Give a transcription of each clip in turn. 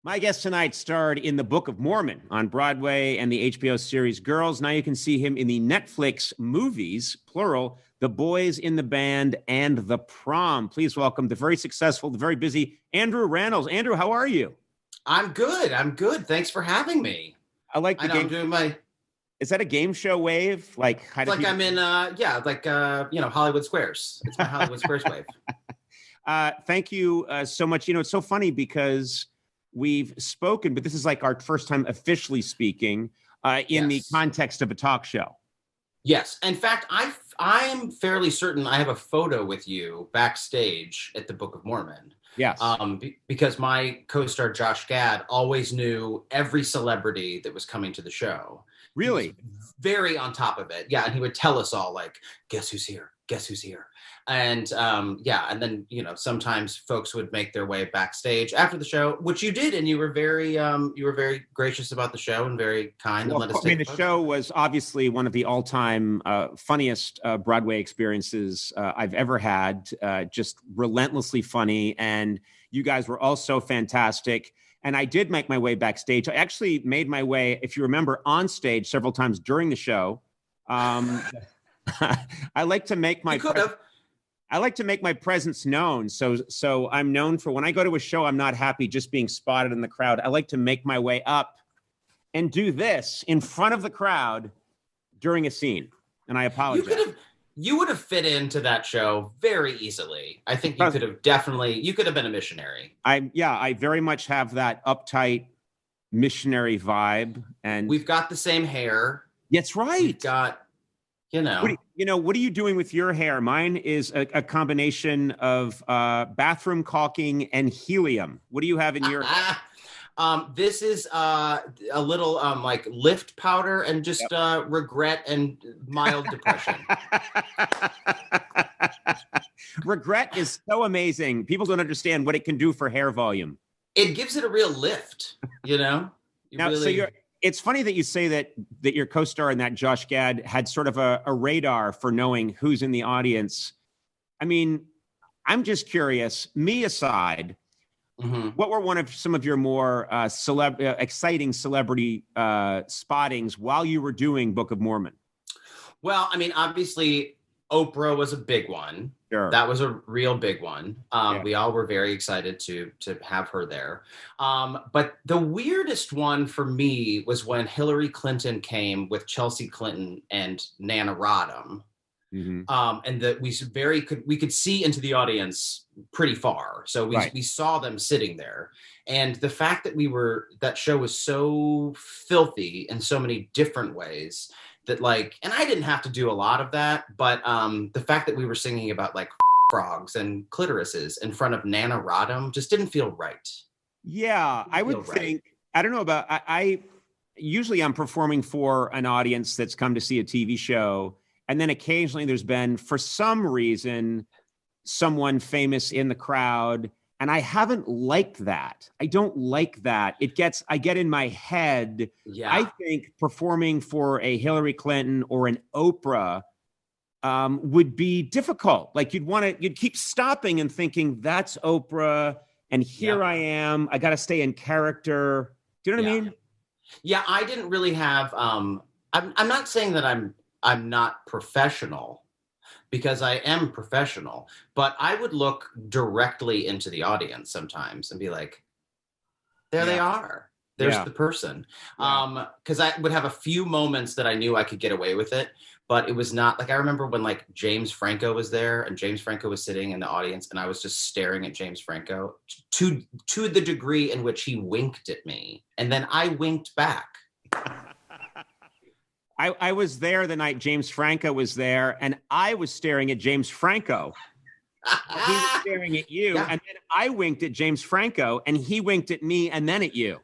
My guest tonight starred in the Book of Mormon on Broadway and the HBO series Girls. Now you can see him in the Netflix movies, plural, The Boys in the Band and The Prom. Please welcome the very successful, the very busy Andrew Rannells. Andrew, how are you? I'm good. Thanks for having me. I like the game. I'm doing my. Is that a game show wave? Like, how do I'm in, Hollywood Squares. It's my Hollywood Squares wave. Thank you so much. It's so funny because we've spoken, but this is like our first time officially speaking in the context of a talk show. Yes. In fact, I'm fairly certain I have a photo with you backstage at the Book of Mormon. Yes. Because my co-star Josh Gad always knew every celebrity that was coming to the show. Really? Very on top of it. Yeah. And he would tell us all, like, guess who's here? Guess who's here? And and then, sometimes folks would make their way backstage after the show, which you did. And you were very gracious about the show and very kind and let us take the show was obviously one of the all-time funniest Broadway experiences I've ever had, just relentlessly funny. And you guys were all so fantastic. And I did make my way backstage. I actually made my way, if you remember, on stage several times during the show. I like to make my presence known. So I'm known for when I go to a show, I'm not happy just being spotted in the crowd. I like to make my way up and do this in front of the crowd during a scene. And I apologize. You would have fit into that show very easily. I think you could have been a missionary. I very much have that uptight missionary vibe. And we've got the same hair. That's right. We've got, what are you doing with your hair? Mine is a combination of bathroom caulking and helium. What do you have in your hair? This is a little like lift powder and just regret and mild depression. Regret is so amazing. People don't understand what it can do for hair volume. It gives it a real lift, It's funny that you say that your co-star in that, Josh Gad, had sort of a radar for knowing who's in the audience. I mean, I'm just curious, me aside, what were some of your more exciting celebrity spottings while you were doing Book of Mormon? Well, I mean, obviously, Oprah was a big one. Sure. That was a real big one. We all were very excited to have her there. But the weirdest one for me was when Hillary Clinton came with Chelsea Clinton and Nana Rodham. And that we could see into the audience pretty far. So we saw them sitting there. And the fact that that show was so filthy in so many different ways that and I didn't have to do a lot of that, but the fact that we were singing about like frogs and clitorises in front of Nana Rodham just didn't feel right. Yeah, I would think, I don't know about, I usually I'm performing for an audience that's come to see a TV show. And then occasionally there's been, for some reason, someone famous in the crowd. And I haven't liked that. I don't like that. I get in my head. Yeah. I think performing for a Hillary Clinton or an Oprah would be difficult. Like you'd keep stopping and thinking, that's Oprah. And here I am. I got to stay in character. Do you know what I mean? Yeah, I didn't really have, I'm not saying that I'm not professional, because I am professional, but I would look directly into the audience sometimes and be like, there they are. There's the person. Because I would have a few moments that I knew I could get away with it, but it was not like, I remember when like James Franco was there and James Franco was sitting in the audience and I was just staring at James Franco to the degree in which he winked at me. And then I winked back. I was there the night James Franco was there, and I was staring at James Franco. He was staring at you, and then I winked at James Franco, and he winked at me, and then at you.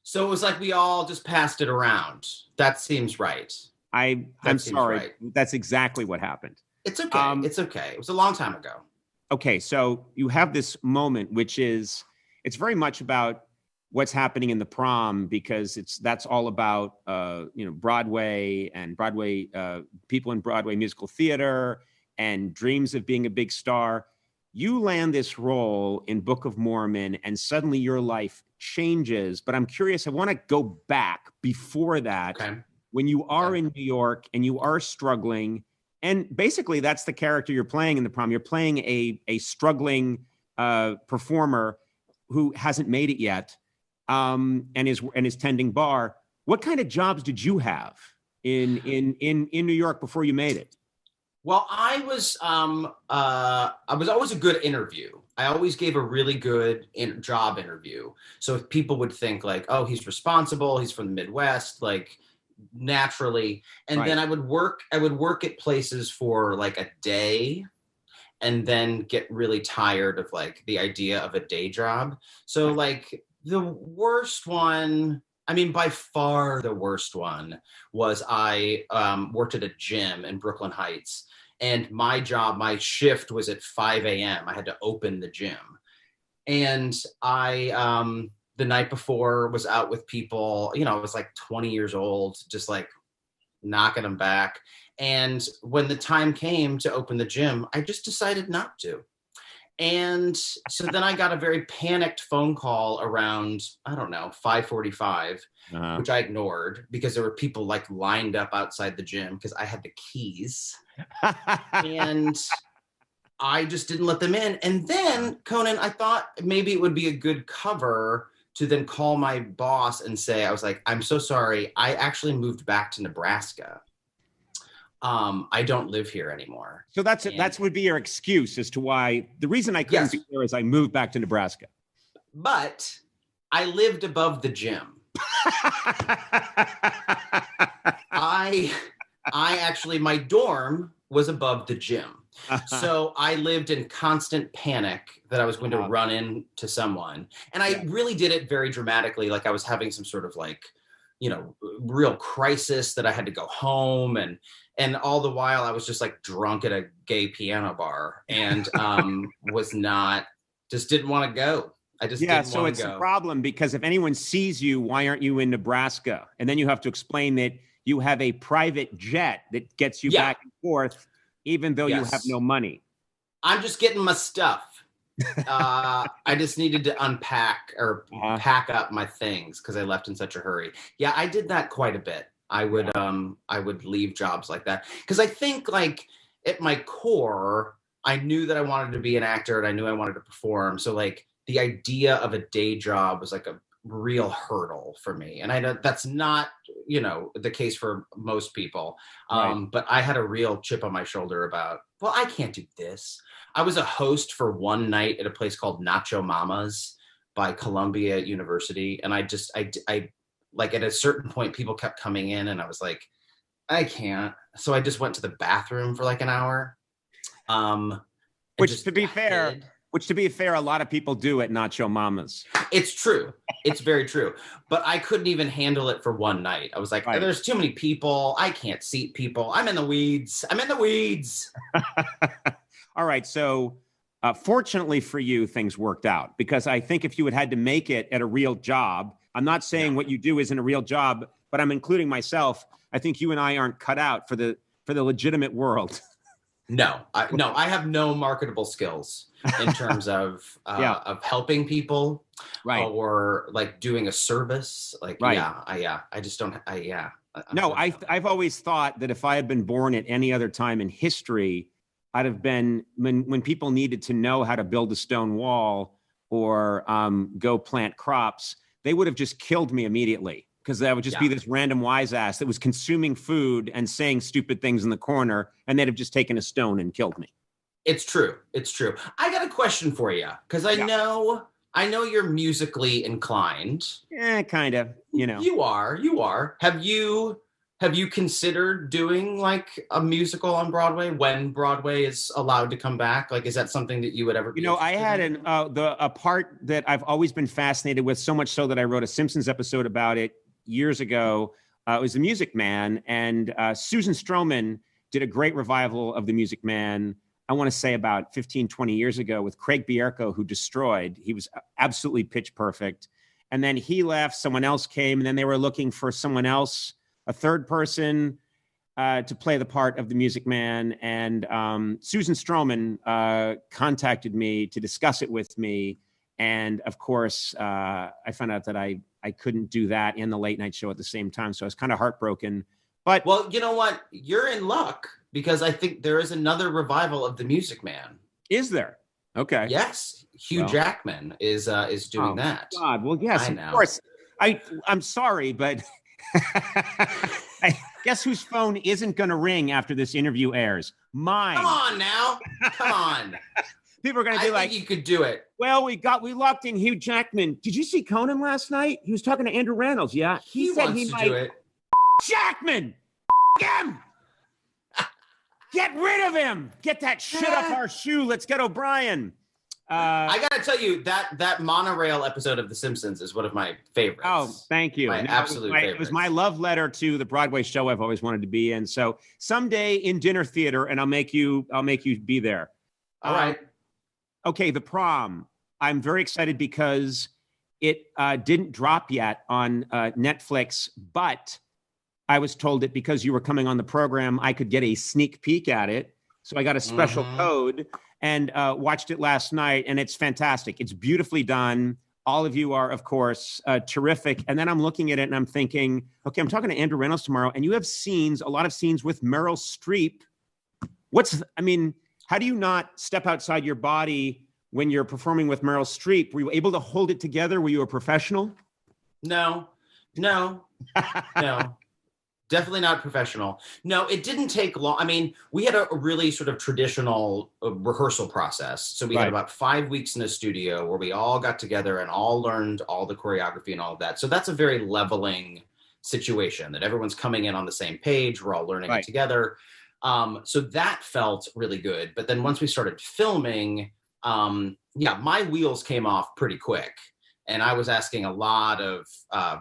So it was like we all just passed it around. That seems right. I'm sorry. Right. That's exactly what happened. It's okay. It's okay. It was a long time ago. Okay, so you have this moment, which is, it's very much about what's happening in the Prom, because that's all about Broadway and Broadway people in Broadway musical theater and dreams of being a big star. You land this role in Book of Mormon, and suddenly your life changes, but I'm curious. I want to go back before that. Okay. When you are in New York and you are struggling, and basically that's the character you're playing in the Prom. You're playing a struggling performer who hasn't made it yet, and is tending bar. What kind of jobs did you have in New York before you made it? Well, I was always a good interview. I always gave a really good job interview. So if people would think like, oh, he's responsible, he's from the Midwest, like naturally. And then I would work at places for like a day and then get really tired of like the idea of a day job. So like the worst one, I mean, by far the worst one was I worked at a gym in Brooklyn Heights. And my shift was at 5 a.m. I had to open the gym. And I, the night before, was out with people, you know, I was like 20 years old, just like knocking them back. And when the time came to open the gym, I just decided not to. And so then I got a very panicked phone call around, I don't know, 5:45, which I ignored because there were people like lined up outside the gym because I had the keys. And I just didn't let them in. And then, Conan, I thought maybe it would be a good cover to then call my boss and say, I was like, I'm so sorry. I actually moved back to Nebraska. I don't live here anymore. So that would be your excuse as to why the reason I couldn't be here is I moved back to Nebraska. But I lived above the gym. I actually, my dorm was above the gym. So I lived in constant panic that I was going to run into someone. And I really did it very dramatically. Like I was having some sort of like, you know, real crisis that I had to go home. And all the while I was just like drunk at a gay piano bar and just didn't want to go. I just didn't want to go. So it's a problem because if anyone sees you, why aren't you in Nebraska? And then you have to explain that you have a private jet that gets you back and forth, even though you have no money. I'm just getting my stuff. I just needed to unpack or pack up my things because I left in such a hurry. Yeah, I did that quite a bit. I would leave jobs like that because I think like at my core, I knew that I wanted to be an actor and I knew I wanted to perform. So like the idea of a day job was like a real hurdle for me. And I know that's not, you know, the case for most people. But I had a real chip on my shoulder about, well, I can't do this. I was a host for one night at a place called Nacho Mama's by Columbia University. And I like at a certain point, people kept coming in and I was like, I can't. So I just went to the bathroom for like an hour. Which to be fair, a lot of people do at Nacho Mama's. It's true. It's very true. But I couldn't even handle it for one night. I was like, there's too many people. I can't seat people. I'm in the weeds. All right. So fortunately for you, things worked out because I think if you had to make it at a real job, I'm not saying what you do isn't a real job, but I'm including myself. I think you and I aren't cut out for the legitimate world. No, I have no marketable skills in terms of helping people, or like doing a service. Like, I just don't. I've always thought that if I had been born at any other time in history, I'd have been when people needed to know how to build a stone wall or go plant crops, they would have just killed me immediately. Because that would just be this random wise ass that was consuming food and saying stupid things in the corner, and they'd have just taken a stone and killed me. It's true. I got a question for you because I know you're musically inclined. Yeah, kind of. You know, you are. Have you considered doing like a musical on Broadway when Broadway is allowed to come back? Like, is that something that you would ever? I had a part that I've always been fascinated with, so much so that I wrote a Simpsons episode about it years ago. It was The Music Man, and Susan Stroman did a great revival of The Music Man, I want to say about 15, 20 years ago with Craig Bierko, who destroyed. He was absolutely pitch perfect. And then he left, someone else came, and then they were looking for someone else, a third person to play the part of The Music Man. And Susan Stroman contacted me to discuss it with me. And of course, I found out that I couldn't do that and the late night show at the same time. So I was kind of heartbroken. But well, you know what? You're in luck because I think there is another revival of The Music Man. Is there? Okay. Yes. Hugh Jackman is doing that. God. Well, yes, of course. I'm sorry, but I guess whose phone isn't going to ring after this interview airs? Mine. Come on now. Come on. People are going to be like, you could do it. Well, we locked in Hugh Jackman. Did you see Conan last night? He was talking to Andrew Rannells. Yeah. He said he might do it. Jackman. Him. Get rid of him. Get that shit off our shoe. Let's get O'Brien. I got to tell you, that monorail episode of The Simpsons is one of my favorites. Oh, thank you. My absolute favorite. It was my love letter to the Broadway show I've always wanted to be in. So someday in dinner theater, and I'll make you be there. All right. Okay, The Prom. I'm very excited because it didn't drop yet on Netflix, but I was told that because you were coming on the program, I could get a sneak peek at it. So I got a special code and watched it last night, and it's fantastic. It's beautifully done. All of you are, of course, terrific. And then I'm looking at it and I'm thinking, okay, I'm talking to Andrew Rannells tomorrow, and you have a lot of scenes with Meryl Streep. How do you not step outside your body when you're performing with Meryl Streep? Were you able to hold it together? Were you a professional? No. Definitely not professional. No, it didn't take long. I mean, we had a really sort of traditional rehearsal process. So we had about 5 weeks in a studio where we all got together and all learned all the choreography and all of that. So that's a very leveling situation that everyone's coming in on the same page. We're all learning it together. So that felt really good. But then once we started filming, my wheels came off pretty quick. And I was asking a lot of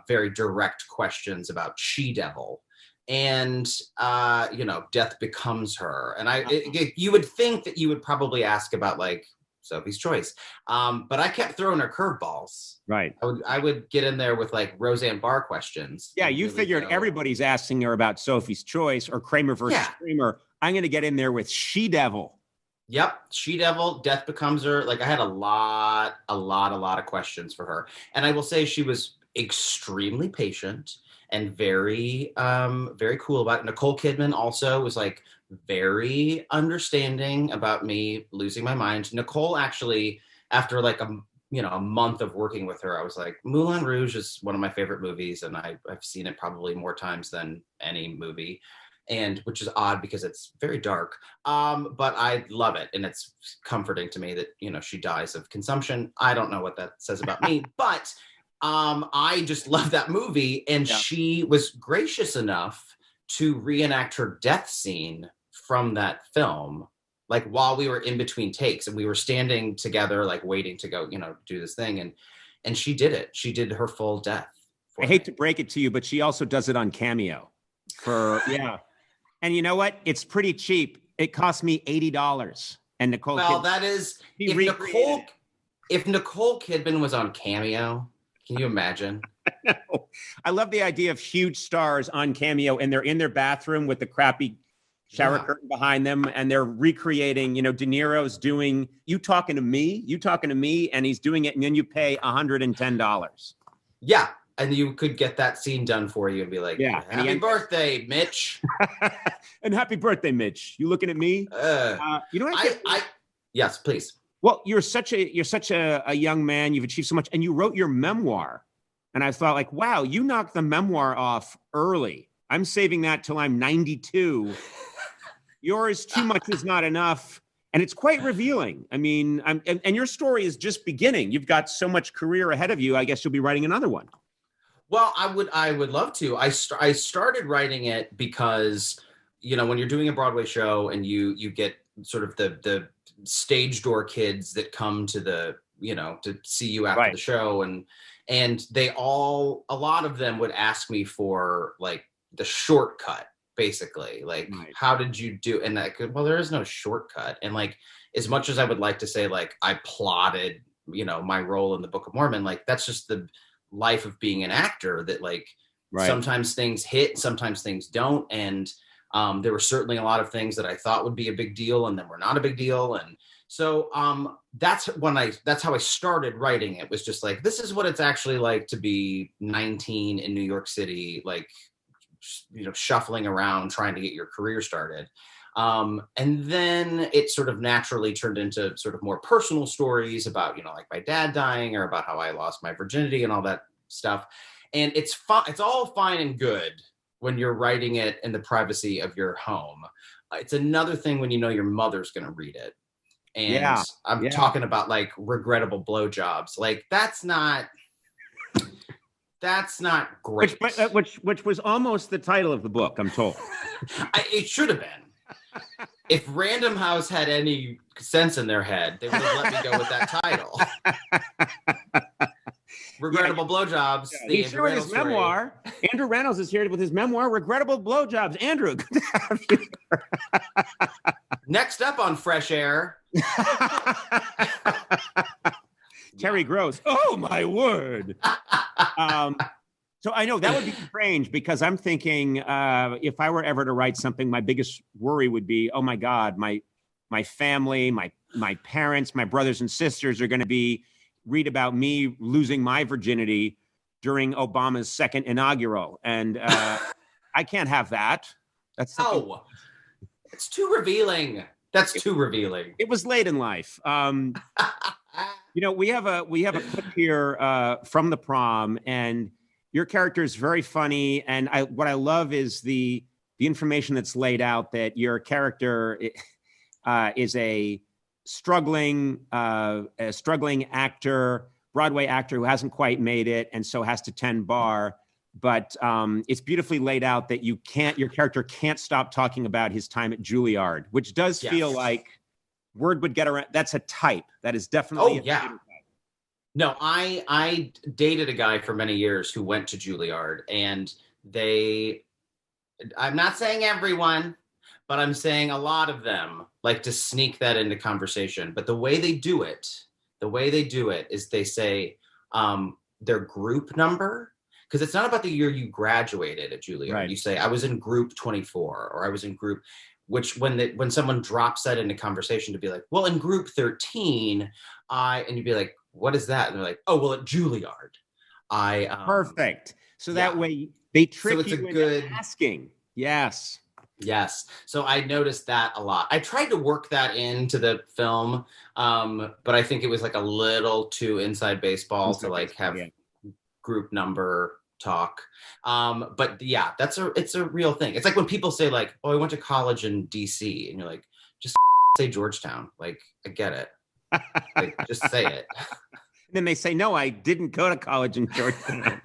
very direct questions about She-Devil. And, death becomes her. And you would think that you would probably ask about like Sophie's Choice. But I kept throwing her curveballs. Right. I would get in there with like Roseanne Barr questions. Yeah, you figured everybody's asking her about Sophie's Choice or Kramer versus Kramer. I'm going to get in there with She-Devil. Yep. She-Devil, death becomes her. Like I had a lot of questions for her. And I will say she was extremely patient and very, very cool about it. Nicole Kidman also was like very understanding about me losing my mind. Nicole actually, after like a month of working with her, I was like, Moulin Rouge is one of my favorite movies. And I've seen it probably more times than any movie. And which is odd because it's very dark, but I love it. And it's comforting to me that, she dies of consumption. I don't know what that says about me, but I just love that movie. And she was gracious enough to reenact her death scene from that film, like while we were in between takes and we were standing together, like waiting to go, do this thing. And she did it. She did her full death. I hate to break it to you, but she also does it on Cameo And you know what? It's pretty cheap. It cost me $80. And Nicole. Well, that is if Nicole Kidman was on Cameo. Can you imagine? I love the idea of huge stars on Cameo, and they're in their bathroom with the crappy shower curtain behind them, and they're recreating. De Niro's doing "You Talking to Me," and he's doing it, and then you pay $110. Yeah. And you could get that scene done for you and be like, happy birthday, Mitch. And happy birthday, Mitch. You looking at me? You know what? Yes, please. Well, you're such a young man. You've achieved so much. And you wrote your memoir. And I thought like, wow, you knocked the memoir off early. I'm saving that till I'm 92. Yours, too much is not enough. And it's quite revealing. I mean, and your story is just beginning. You've got so much career ahead of you. I guess you'll be writing another one. Well, I would love to. I started writing it because, when you're doing a Broadway show and you get sort of the stage door kids that come to the, to see you after the show. And a lot of them would ask me for like the shortcut, basically. Like, how did you do? And there is no shortcut. And like, as much as I would like to say, like, I plotted, my role in the Book of Mormon, like, that's just the life of being an actor that like sometimes things hit, sometimes things don't. And there were certainly a lot of things that I thought would be a big deal and then were not a big deal. And So that's how I started writing it, was just like, this is what it's actually like to be 19 in New York City, like, shuffling around trying to get your career started. And then it sort of naturally turned into sort of more personal stories about, like my dad dying, or about how I lost my virginity and all that stuff. And it's all fine and good when you're writing it in the privacy of your home. It's another thing when your mother's going to read it. And I'm talking about like regrettable blowjobs. Like that's not great. Which was almost the title of the book, I'm told. It should have been. If Random House had any sense in their head, they would have let me go with that title. Regrettable blowjobs. He's here with his memoir. Andrew Rannells is here with his memoir, Regrettable Blowjobs. Andrew, good to have you here. Next up on Fresh Air. Terry Gross. Oh my word. So I know that would be strange, because I'm thinking if I were ever to write something, my biggest worry would be, oh my God, my family, my parents, my brothers and sisters are going to read about me losing my virginity during Obama's second inaugural. And I can't have that. That's it's too revealing. That's too revealing. It was late in life. We have a clip here from the Prom, and your character is very funny. And what I love is the information that's laid out, that your character is a struggling actor, Broadway actor who hasn't quite made it, and so has to tend bar. But it's beautifully laid out that your character can't stop talking about his time at Juilliard, which does feel like word would get around. That's a type. That is definitely a type. No, I dated a guy for many years who went to Juilliard, and I'm not saying everyone, but I'm saying a lot of them like to sneak that into conversation. But the way they do it is they say their group number, because it's not about the year you graduated at Juilliard. Right. You say, I was in group 24, or I was in group, which when someone drops that into conversation, to be like, well, in group 13, and you'd be like, what is that? And they're like, oh, well, at Juilliard. Perfect. So that way they trick you into asking. Yes. So I noticed that a lot. I tried to work that into the film, but I think it was like a little too inside baseball to like have group number talk. But yeah, it's a real thing. It's like when people say like, oh, I went to college in DC, and you're like, just say Georgetown. Like, I get it. Like, just say it. And then they say, no, I didn't go to college in Georgetown.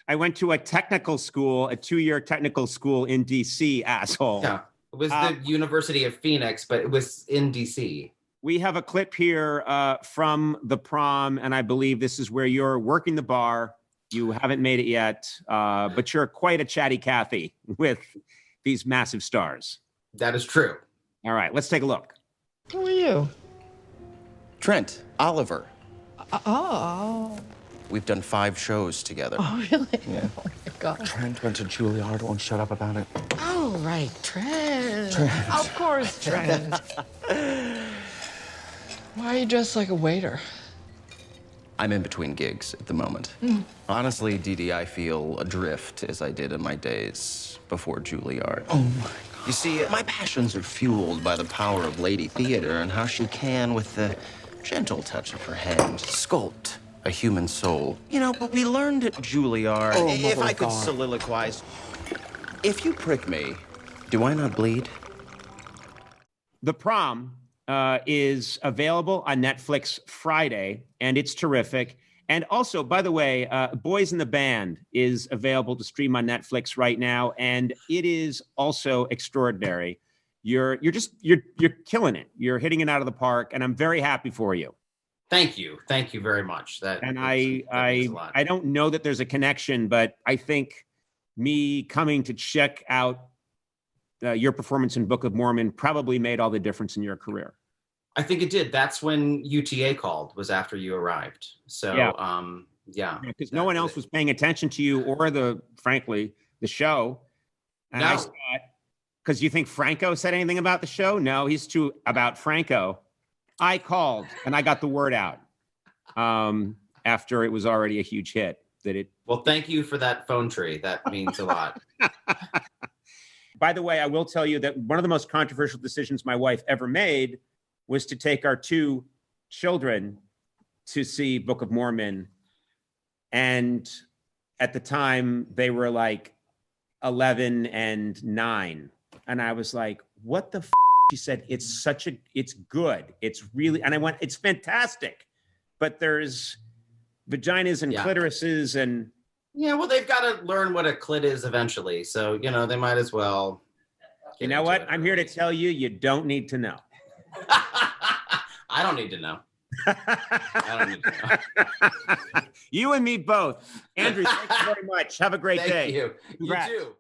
I went to a technical school, a 2-year technical school in DC, asshole. Yeah, it was the University of Phoenix, but it was in DC. We have a clip here from the Prom, and I believe this is where you're working the bar. You haven't made it yet, but you're quite a chatty Cathy with these massive stars. That is true. All right, let's take a look. Who are you? Trent, Oliver. Oh. We've done 5 shows together. Oh, really? Yeah. Oh, my God. Trent went to Juilliard, won't shut up about it. Oh, right, Trent. Of course, Trent. Why are you dressed like a waiter? I'm in between gigs at the moment. Honestly, Dee Dee, I feel adrift as I did in my days before Juilliard. Oh, my God. You see, my passions are fueled by the power of Lady Theater and how she can, with the gentle touch of her hand, sculpt a human soul. But we learned at Juilliard, if I could soliloquize, if you prick me, do I not bleed? The Prom is available on Netflix Friday, and it's terrific. And also, by the way, Boys in the Band is available to stream on Netflix right now, and it is also extraordinary. You're killing it. You're hitting it out of the park, and I'm very happy for you. Thank you very much. I don't know that there's a connection, but I think me coming to check out your performance in Book of Mormon probably made all the difference in your career. I think it did. That's when UTA called, was after you arrived. So, because no one else was paying attention to you or frankly, the show. And I saw it, Because you think Franco said anything about the show? No, he's too about Franco. I called and I got the word out after it was already a huge hit. Well, thank you for that phone tree. That means a lot. By the way, I will tell you that one of the most controversial decisions my wife ever made was to take our 2 children to see Book of Mormon. And at the time, they were like 11 and 9. And I was like, what the f-? She said, it's good. It's really, and I went, it's fantastic. But there's vaginas and clitorises and... Yeah, well, they've got to learn what a clit is eventually. So, they might as well. You know what? I'm here to tell you, you don't need to know. I don't need to know. I don't need to know. You and me both. Andrew, thank you very much. Have a great day. Thank you. Congrats. You too.